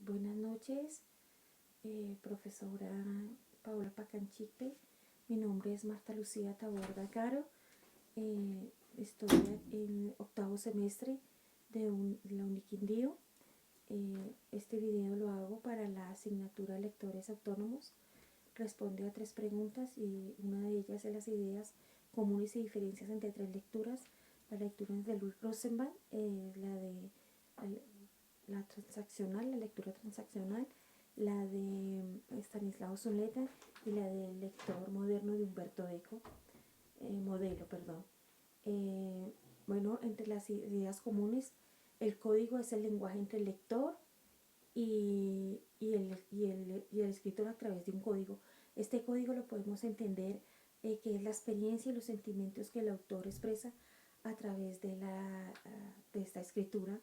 Buenas noches, profesora Paola Pacanchipe. Mi nombre es Marta Lucía Taborda Caro. Estoy en octavo semestre de la Uniquindío. Este video lo hago para la asignatura Lectores Autónomos. Responde a 3 preguntas y una de ellas es las ideas comunes y diferencias entre 3 lecturas. La lectura es de Louis Rosenberg, la transaccional, la lectura transaccional, la de Estanislao Zuleta y la del lector moderno de Humberto Eco, modelo, perdón. Bueno, entre las ideas comunes, el código es el lenguaje entre el lector y el escritor a través de un código. Este código lo podemos entender que es la experiencia y los sentimientos que el autor expresa a través de esta escritura.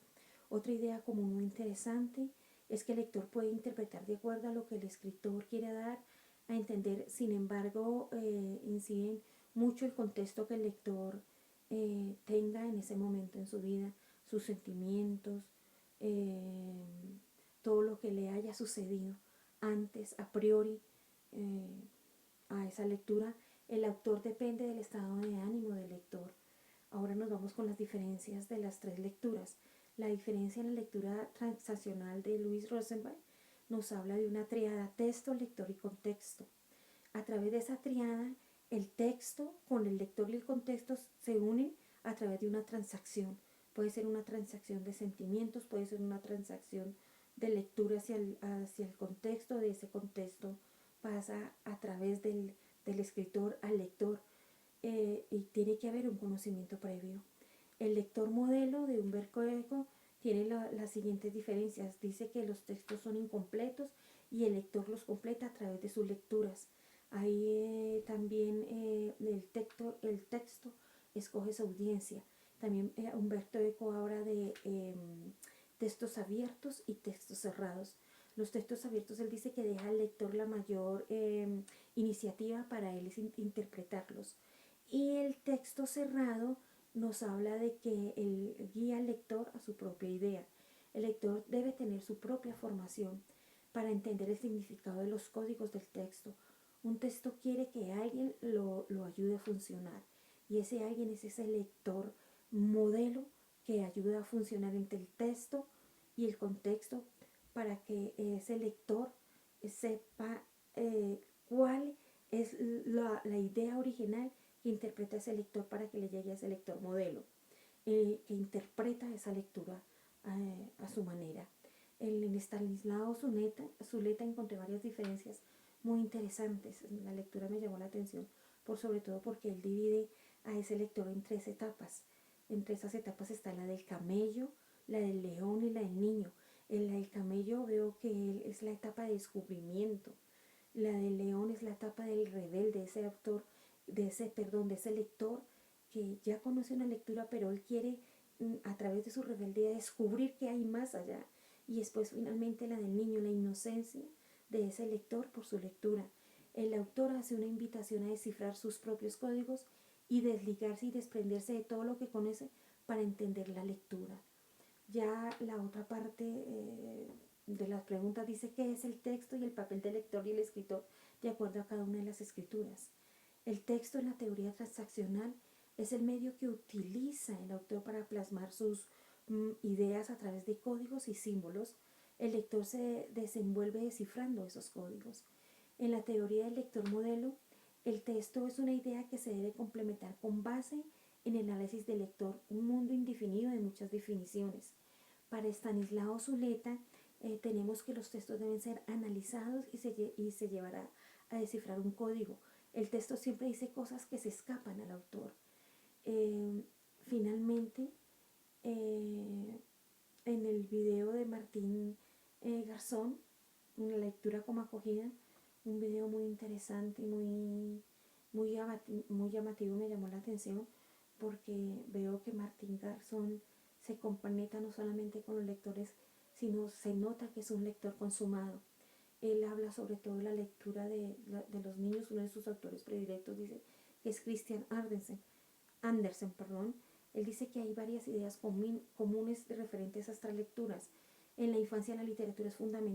Otra idea común muy interesante es que el lector puede interpretar de acuerdo a lo que el escritor quiere dar a entender. Sin embargo, inciden mucho el contexto que el lector tenga en ese momento en su vida, sus sentimientos, todo lo que le haya sucedido antes, a priori, a esa lectura. El autor depende del estado de ánimo del lector. Ahora nos vamos con las diferencias de las 3 lecturas. La diferencia en la lectura transaccional de Louis Rosenberg nos habla de una tríada: texto, lector y contexto. A través de esa tríada, el texto con el lector y el contexto se unen a través de una transacción. Puede ser una transacción de sentimientos, puede ser una transacción de lectura hacia el contexto. De ese contexto pasa a través del escritor al lector, y tiene que haber un conocimiento previo. El lector modelo de Humberto Eco tiene las siguientes diferencias. Dice que los textos son incompletos y el lector los completa a través de sus lecturas. Ahí también el texto escoge su audiencia. También Humberto Eco habla de textos abiertos y textos cerrados. Los textos abiertos, él dice que deja al lector la mayor iniciativa para él es interpretarlos. Y el texto cerrado nos habla de que él guía al lector a su propia idea. El lector debe tener su propia formación para entender el significado de los códigos del texto. Un texto quiere que alguien lo ayude a funcionar, y ese alguien es ese lector modelo que ayuda a funcionar entre el texto y el contexto para que ese lector sepa cuál es la idea original que interpreta ese lector para que le llegue a ese lector modelo, que interpreta esa lectura a su manera. En Estanislao Zuleta encontré varias diferencias muy interesantes. La lectura me llamó la atención, sobre todo porque él divide a ese lector en 3 etapas. Entre esas etapas está la del camello, la del león y la del niño. En la del camello veo que es la etapa de descubrimiento. La del león es la etapa del rebelde, ese autor, de ese lector que ya conoce una lectura, pero él quiere a través de su rebeldía descubrir que hay más allá. Y después finalmente la del niño, la inocencia de ese lector por su lectura. El autor hace una invitación a descifrar sus propios códigos y desligarse y desprenderse de todo lo que conoce para entender la lectura. Ya la otra parte de las preguntas dice qué es el texto y el papel del lector y el escritor de acuerdo a cada una de las escrituras. El texto en la teoría transaccional es el medio que utiliza el autor para plasmar sus ideas a través de códigos y símbolos. El lector se desenvuelve descifrando esos códigos. En la teoría del lector modelo, el texto es una idea que se debe complementar con base en el análisis del lector, un mundo indefinido de muchas definiciones. Para Estanislao Zuleta, tenemos que los textos deben ser analizados y se llevará a descifrar un código. El texto siempre dice cosas que se escapan al autor. Finalmente, en el video de Martín Garzón, en la lectura como acogida, un video muy interesante y muy llamativo, me llamó la atención porque veo que Martín Garzón se conecta no solamente con los lectores, sino se nota que es un lector consumado. Él habla sobre todo de la lectura de los niños. Uno de sus autores predilectos dice que es Christian Andersen. Él dice que hay varias ideas comunes referentes a estas lecturas. En la infancia la literatura es fundamental